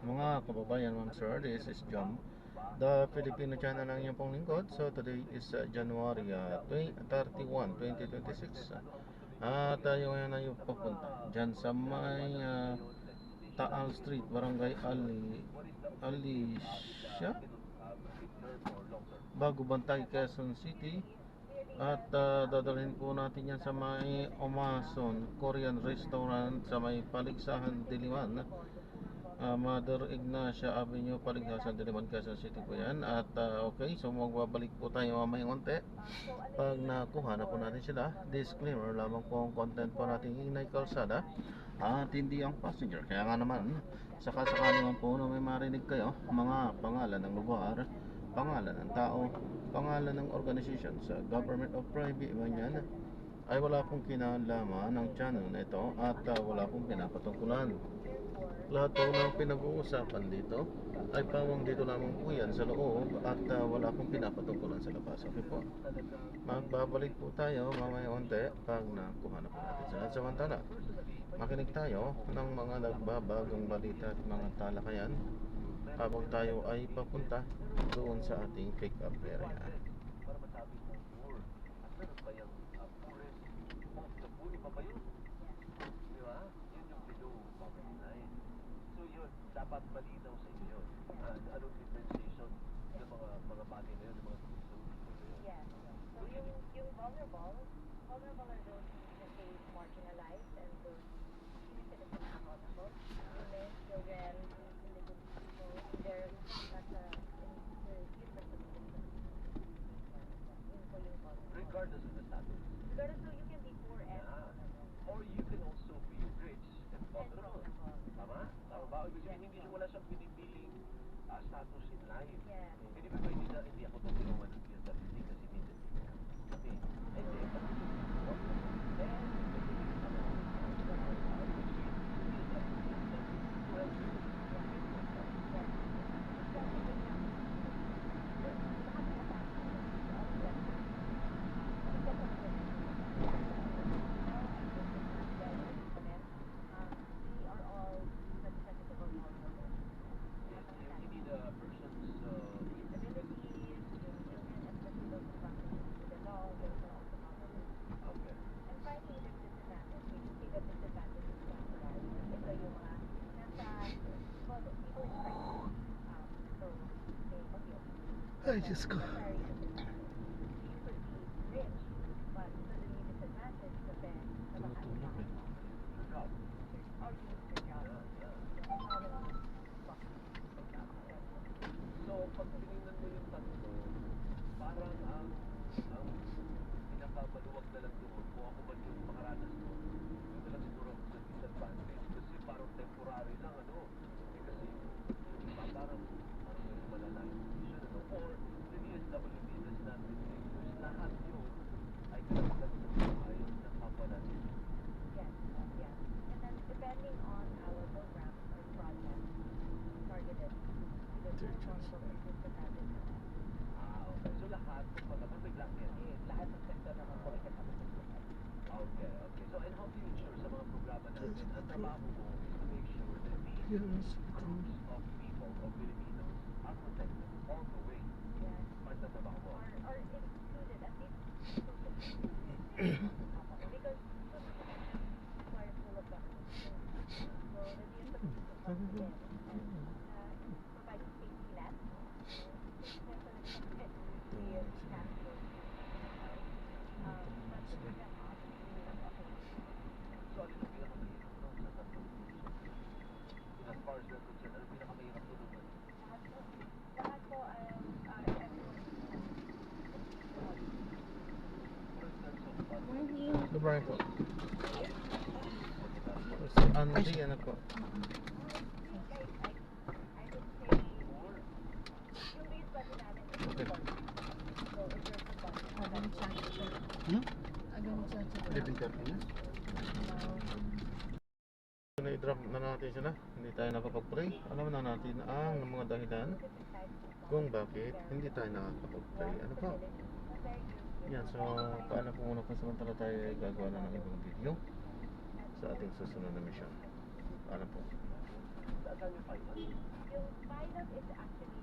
Mga kababayan, ma'am sir, this is John, the Filipino channel ng iyong pong lingkod. So today is January 31, 2026. Tayo ngayon ay papunta dyan sa may Taal Street, Barangay Alicia, Bago Bantay, Quezon City. At dadalhin po natin yan sa may Omason Korean Restaurant sa may Paligsahan, Diliman. Mother Ignacia Avenue, Paligsahan, Diliman, Quezon City po yan. At okay, so magbabalik po tayo mamaya konti pag nakuha na po natin sila. Disclaimer lamang po ang content po natin inay kalsada at hindi ang passenger. Kaya nga naman, sakasakali man po na may marinig kayo mga pangalan ng lugar, pangalan ng tao, pangalan ng organization sa government of private man yan, ay wala pong kinalaman ng channel na ito at wala pong pinapatungkulan. Lahat po ng pinag-uusapan dito ay pawang dito lamang po yan sa loob at wala pong pinapatungkulan sa labas. Okay po? Magbabalik po tayo mamaya onte pag nakuha na po natin sila. Samantala, makinig tayo ng mga nagbabagong balita at mga talakayan habang tayo ay papunta doon sa ating pick-up area. Dapat malinaw sa inyo yun. Anong differentiation ng mga bagay na yun, ng mga tulisan dito na yun. Yeah. So yung vulnerable are those that say marginalized and those citizens that are accountable. Women, children, indigenous people, they're not in the useless position. Yun po yung vulnerable. Regardless of the status. Regardless, so you can be poor and Or you can also be rich and vulnerable. Tama? Tama ba? Ibig sabihin, hindi wala siyang pinipiling status in life. Yeah. Hindi ba pwede na hindi ako tutulungan ng PSWD kasi hindi. Okay. And then, Ay, Diyos ko. Tutulog eh. so, pag tinignan mo yung tatlo, parang ang pinakabaluwag na lang doon, kung ako man yung makaranas mo, yun na lang siguro ako sa disadvantage. Kasi parang temporary lang, ano. Kasi yung iba parang may malalaking condition, ano. Or the DSWD does not distinguish. Lahat yun ay kalagdag sa buhay ng kapwa natin. Yes, yeah. And then depending on our programs or projects targeted to the vulnerable and disadvantaged. Okay. So lahat, kumbaga, mabiglang yan. Lahat ng sektor naman po ay kasama sa program. Okay. So, and how do you ensure sa mga programa natin, ang trabaho mo is to make sure that these groups of people, of Filipinos, are protected all the way. Yes. Part ng trabaho mo. Or included at least because are full of government. So the DSWD comes in and provides safety net. So, ano yung pinakamahirap no, sa tatlong solution? As far as you're concerned, ano yung pinakamahirap tulungan? Lahat po For instance, of what? Good morning po. Si Andy, ano po? Okay. Living careful na. Na-drop na natin sila. Hindi tayo nakapag-pray. Alam na natin ang mga dahilan kung bakit hindi tayo nakakapag-pray. Ano po? Yan, so paano po muna pansamantala tayo ay gagawa na ng ibang video sa ating susunod na mission. Paano po? Magkano yung finance? Yung finance is actually